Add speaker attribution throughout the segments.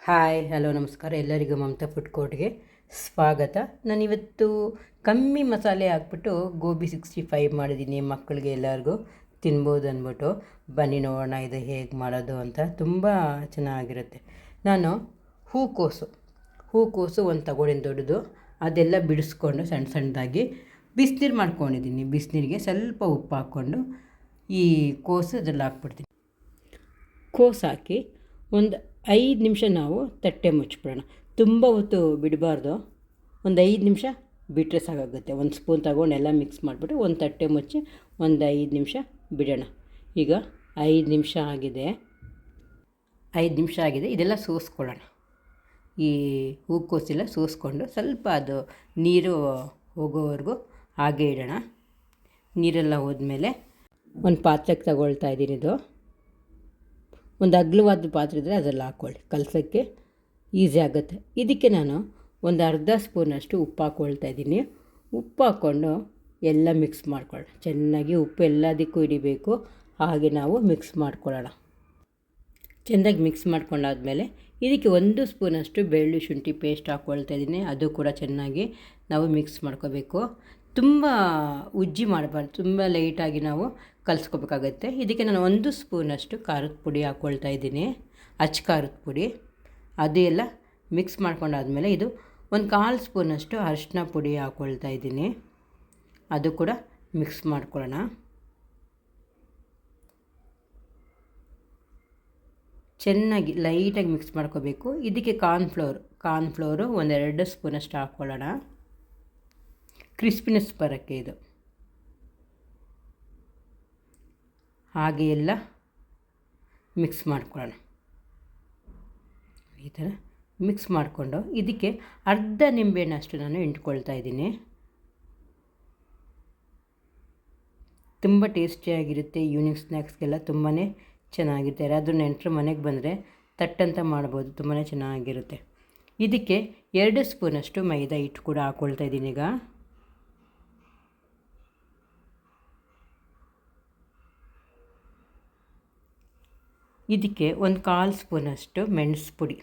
Speaker 1: Hi hello ನಮಸ್ಕಾರ ಎಲ್ಲರಿಗೂ Mamata food ಕೋರ್ಟ್ಗೆ ಸ್ವಾಗತ. ನಾನಿವತ್ತು ಕಮ್ಮಿ ಮಸಾಲೆ ಹಾಕ್ಬಿಟ್ಟು ಗೋಬಿ 65 ಮಾಡಿದ್ದೀನಿ. ಮಕ್ಕಳಿಗೆ ಎಲ್ಲರಿಗೂ ತಿನ್ಬೋದು ಅಂದ್ಬಿಟ್ಟು ಬನ್ನಿ ನೋಡೋಣ ಇದು ಹೇಗೆ ಮಾಡೋದು ಅಂತ. ತುಂಬ ಚೆನ್ನಾಗಿರುತ್ತೆ. ನಾನು ಹೂಕೋಸು ಒಂದು ತಗೊಂಡಿನಿ ದೊಡ್ಡದು, ಅದೆಲ್ಲ ಬಿಡಿಸ್ಕೊಂಡು ಸಣ್ಣ ಸಣ್ಣದಾಗಿ ಬಿಸಿನೀರು ಮಾಡ್ಕೊಂಡಿದ್ದೀನಿ. ಬಿಸಿನೀರಿಗೆ ಸ್ವಲ್ಪ ಉಪ್ಪು ಹಾಕ್ಕೊಂಡು ಈ ಕೋಸು ಅದ್ರಲ್ಲಿ ಹಾಕ್ಬಿಡ್ತೀನಿ. ಕೋಸು ಹಾಕಿ ಒಂದು 5 ನಿಮಿಷ ನಾವು ತಟ್ಟೆ ಮುಚ್ಚಿಬಿಡೋಣ. ತುಂಬ ಹೊತ್ತು ಬಿಡಬಾರ್ದು, ಒಂದು 5 ನಿಮಿಷ ಬಿಟ್ಟರೆ ಸಾಕಾಗುತ್ತೆ. ಒಂದು ಸ್ಪೂನ್ ತಗೊಂಡು ಎಲ್ಲ ಮಿಕ್ಸ್ ಮಾಡಿಬಿಟ್ಟು ಒಂದು ತಟ್ಟೆ ಮುಚ್ಚಿ ಒಂದು 5 ನಿಮಿಷ ಬಿಡೋಣ. ಈಗ 5 ನಿಮಿಷ ಆಗಿದೆ. ಇದೆಲ್ಲ ಸೋಸ್ಕೊಳ್ಳೋಣ. ಈ ಹೂಕೋಸೆಲ್ಲ ಸೋಸ್ಕೊಂಡು ಸ್ವಲ್ಪ ಅದು ನೀರು ಹೋಗೋವರೆಗೂ ಹಾಗೆ ಇಡೋಣ. ನೀರೆಲ್ಲ ಹೋದ್ಮೇಲೆ ಒಂದು ಪಾತ್ರೆಗೆ ತಗೊಳ್ತಾ ಇದ್ದೀನಿ. ಇದು ಒಂದು ಅಗಲವಾದ ಪಾತ್ರೆ ಇದ್ದರೆ ಅದರಲ್ಲಿ ಹಾಕ್ಕೊಳ್ಳಿ, ಕಲಸೋಕ್ಕೆ ಈಸಿ ಆಗುತ್ತೆ. ಇದಕ್ಕೆ ನಾನು ಒಂದು ಅರ್ಧ ಸ್ಪೂನಷ್ಟು ಉಪ್ಪು ಹಾಕ್ಕೊಳ್ತಾ ಇದ್ದೀನಿ. ಉಪ್ಪು ಹಾಕ್ಕೊಂಡು ಎಲ್ಲ ಮಿಕ್ಸ್ ಮಾಡ್ಕೊಳ್ಳೋಣ. ಚೆನ್ನಾಗಿ ಉಪ್ಪು ಎಲ್ಲದಕ್ಕೂ ಹಿಡಿಬೇಕು, ಹಾಗೆ ನಾವು ಮಿಕ್ಸ್ ಮಾಡ್ಕೊಳ್ಳೋಣ. ಚೆಂದಾಗಿ ಮಿಕ್ಸ್ ಮಾಡ್ಕೊಂಡಾದ್ಮೇಲೆ ಇದಕ್ಕೆ 1 ಸ್ಪೂನಷ್ಟು ಬೆಳ್ಳುಳ್ಳಿ ಶುಂಠಿ ಪೇಸ್ಟ್ ಹಾಕ್ಕೊಳ್ತಾ ಇದ್ದೀನಿ. ಅದು ಕೂಡ ಚೆನ್ನಾಗಿ ನಾವು ಮಿಕ್ಸ್ ಮಾಡ್ಕೋಬೇಕು. ತುಂಬ ಉಜ್ಜಿ ಮಾಡಬಾರ್ದು, ತುಂಬ ಲೈಟಾಗಿ ನಾವು ಕಲಿಸ್ಕೋಬೇಕಾಗತ್ತೆ. ಇದಕ್ಕೆ ನಾನು 1 ಸ್ಪೂನಷ್ಟು ಖಾರದ ಪುಡಿ ಹಾಕ್ಕೊಳ್ತಾ ಇದ್ದೀನಿ, ಅಚ್ಚ ಖಾರದ ಪುಡಿ. ಅದು ಎಲ್ಲ ಮಿಕ್ಸ್ ಮಾಡ್ಕೊಂಡಾದ್ಮೇಲೆ ಇದು ಒಂದು 1/4 ಸ್ಪೂನಷ್ಟು ಅರಿಶಿನ ಪುಡಿ ಹಾಕ್ಕೊಳ್ತಾ ಇದ್ದೀನಿ. ಅದು ಕೂಡ ಮಿಕ್ಸ್ ಮಾಡ್ಕೊಳ್ಳೋಣ. ಚೆನ್ನಾಗಿ ಲೈಟಾಗಿ ಮಿಕ್ಸ್ ಮಾಡ್ಕೋಬೇಕು. ಇದಕ್ಕೆ ಕಾರ್ನ್ಫ್ಲೋರು ಒಂದು 2 ಸ್ಪೂನಷ್ಟು ಹಾಕ್ಕೊಳ್ಳೋಣ, ಕ್ರಿಸ್ಪಿನೆಸ್ ಬರೋಕ್ಕೆ. ಇದು ಹಾಗೆ ಎಲ್ಲ ಮಿಕ್ಸ್ ಮಾಡ್ಕೊಳ್ಳೋಣ. ಈ ಥರ ಮಿಕ್ಸ್ ಮಾಡಿಕೊಂಡು ಇದಕ್ಕೆ ಅರ್ಧ ನಿಂಬೆಹಣ್ಣಷ್ಟು ನಾನು ಹಿಂಡ್ಕೊಳ್ತಾ ಇದ್ದೀನಿ. ತುಂಬ ಟೇಸ್ಟಿಯಾಗಿರುತ್ತೆ. ಈವ್ನಿಂಗ್ ಸ್ನ್ಯಾಕ್ಸ್ಗೆಲ್ಲ ತುಂಬಾ ಚೆನ್ನಾಗಿರುತ್ತೆ. ಅದು ನೆಂಟರು ಮನೆಗೆ ಬಂದರೆ ತಟ್ಟಂತ ಮಾಡ್ಬೋದು, ತುಂಬಾ ಚೆನ್ನಾಗಿರುತ್ತೆ. ಇದಕ್ಕೆ 2 ಸ್ಪೂನಷ್ಟು ಮೈದಾ ಹಿಟ್ಟು ಕೂಡ ಹಾಕ್ಕೊಳ್ತಾ ಇದ್ದೀನಿ. ಈಗ ಇದಕ್ಕೆ ಒಂದು 1/4 ಸ್ಪೂನಷ್ಟು ಮೆಣಸು ಪುಡಿ,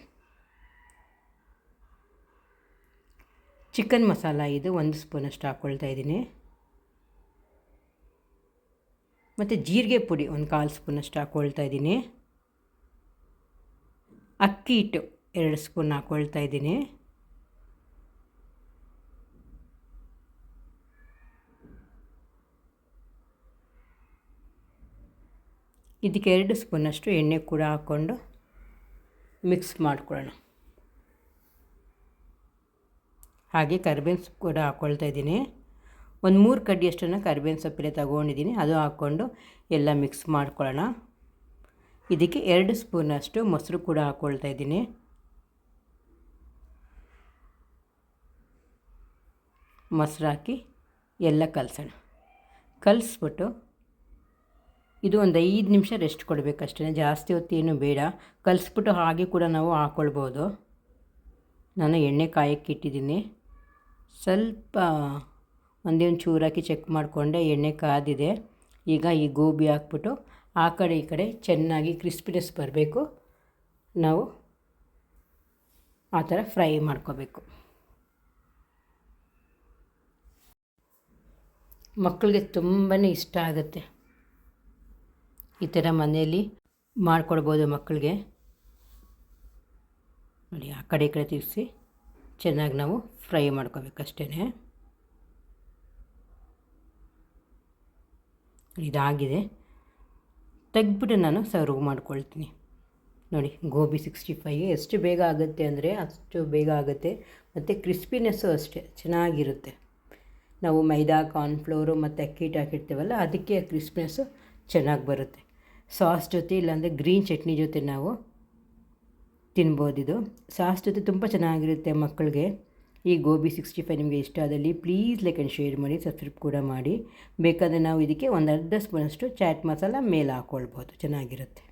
Speaker 1: ಚಿಕನ್ ಮಸಾಲ ಇದು 1 ಸ್ಪೂನಷ್ಟು ಹಾಕ್ಕೊಳ್ತಾ ಇದ್ದೀನಿ. ಮತ್ತು ಜೀರಿಗೆ ಪುಡಿ ಒಂದು 1/4 ಸ್ಪೂನಷ್ಟು ಹಾಕ್ಕೊಳ್ತಾ ಇದ್ದೀನಿ. ಅಕ್ಕಿ ಹಿಟ್ಟು 2 ಸ್ಪೂನ್ ಹಾಕ್ಕೊಳ್ತಾ ಇದ್ದೀನಿ. ಇದಕ್ಕೆ 2 ಸ್ಪೂನಷ್ಟು ಎಣ್ಣೆ ಕೂಡ ಹಾಕ್ಕೊಂಡು ಮಿಕ್ಸ್ ಮಾಡ್ಕೊಳ್ಳೋಣ. ಹಾಗೆ ಕರಿಬೇವಿನ ಸೊಪ್ಪು ಕೂಡ ಹಾಕ್ಕೊಳ್ತಾ ಇದ್ದೀನಿ. ಒಂದು 3 ಕಡ್ಡಿಯಷ್ಟನ್ನು ಕರಿಬೇವಿನ ಸೊಪ್ಪಿಲೆ ತಗೊಂಡಿದ್ದೀನಿ, ಅದು ಹಾಕ್ಕೊಂಡು ಎಲ್ಲ ಮಿಕ್ಸ್ ಮಾಡ್ಕೊಳ್ಳೋಣ. ಇದಕ್ಕೆ 2 ಸ್ಪೂನಷ್ಟು ಮೊಸರು ಕೂಡ ಹಾಕ್ಕೊಳ್ತಾ ಇದ್ದೀನಿ. ಮೊಸರು ಹಾಕಿ ಎಲ್ಲ ಕಲಿಸ್ಬಿಟ್ಟು ಇದು ಒಂದು 5 ನಿಮಿಷ ರೆಸ್ಟ್ ಕೊಡಬೇಕಷ್ಟೇ, ಜಾಸ್ತಿ ಹೊತ್ತೇನು ಬೇಡ. ಕಲಿಸ್ಬಿಟ್ಟು ಹಾಗೆ ಕೂಡ ನಾವು ಹಾಕ್ಕೊಳ್ಬೋದು. ನಾನು ಎಣ್ಣೆ ಕಾಯಕ್ಕೆ ಇಟ್ಟಿದ್ದೀನಿ. ಸ್ವಲ್ಪ ಒಂದೇ ಒಂದು ಚೂರು ಹಾಕಿ ಚೆಕ್ ಮಾಡಿಕೊಂಡೆ, ಎಣ್ಣೆ ಕಾದಿದೆ. ಈಗ ಈ ಗೋಬಿ ಹಾಕ್ಬಿಟ್ಟು ಆ ಕಡೆ ಈ ಕಡೆ ಚೆನ್ನಾಗಿ ಕ್ರಿಸ್ಪಿನೆಸ್ ಬರಬೇಕು. ನಾವು ಆ ಥರ ಫ್ರೈ ಮಾಡ್ಕೋಬೇಕು. ಮಕ್ಕಳಿಗೆ ತುಂಬಾ ಇಷ್ಟ ಆಗುತ್ತೆ. ಈ ಥರ ಮನೆಯಲ್ಲಿ ಮಾಡಿಕೊಡ್ಬೋದು ಮಕ್ಕಳಿಗೆ. ನೋಡಿ, ಆ ಕಡೆ ಈ ಕಡೆ ತಿರ್ಗಿಸಿ ಚೆನ್ನಾಗಿ ನಾವು ಫ್ರೈ ಮಾಡ್ಕೋಬೇಕಷ್ಟೇ. ಇದಾಗಿದೆ, ತೆಗೆದ್ಬಿಟ್ಟು ನಾನು ಸರ್ವ್ ಮಾಡ್ಕೊಳ್ತೀನಿ. ನೋಡಿ, ಗೋಬಿ 65 ಎಷ್ಟು ಬೇಗ ಆಗುತ್ತೆ ಅಂದರೆ ಅಷ್ಟು ಬೇಗ ಆಗುತ್ತೆ. ಮತ್ತು ಕ್ರಿಸ್ಪಿನೆಸ್ಸು ಅಷ್ಟೇ ಚೆನ್ನಾಗಿರುತ್ತೆ. ನಾವು ಮೈದಾ, ಕಾರ್ನ್ಫ್ಲೋರು ಮತ್ತು ಅಕ್ಕಿ ಹಿಟ್ಟು ಹಾಕಿರ್ತೀವಲ್ಲ, ಅದಕ್ಕೆ ಕ್ರಿಸ್ಪಿನೆಸ್ಸು ಚೆನ್ನಾಗಿ ಬರುತ್ತೆ. ಸಾಸ್ ಜೊತೆ ಇಲ್ಲಾಂದರೆ ಗ್ರೀನ್ ಚಟ್ನಿ ಜೊತೆ ನಾವು ತಿನ್ಬೋದಿದು. ಸಾಸ್ ಜೊತೆ ತುಂಬ ಚೆನ್ನಾಗಿರುತ್ತೆ ಮಕ್ಕಳಿಗೆ. ಈ ಗೋಬಿ 65 ನಿಮಗೆ ಇಷ್ಟ ಆದಲ್ಲಿ ಪ್ಲೀಸ್ ಲೈಕ್ ಆ್ಯಂಡ್ ಶೇರ್ ಮಾಡಿ, ಸಬ್ಸ್ಕ್ರೈಬ್ ಕೂಡ ಮಾಡಿ. ಬೇಕಾದರೆ ನಾವು ಇದಕ್ಕೆ ಒಂದು ಅರ್ಧ ಸ್ಪೂನಷ್ಟು ಚಾಟ್ ಮಸಾಲ ಮೇಲೆ ಹಾಕ್ಕೊಳ್ಬೋದು, ಚೆನ್ನಾಗಿರುತ್ತೆ.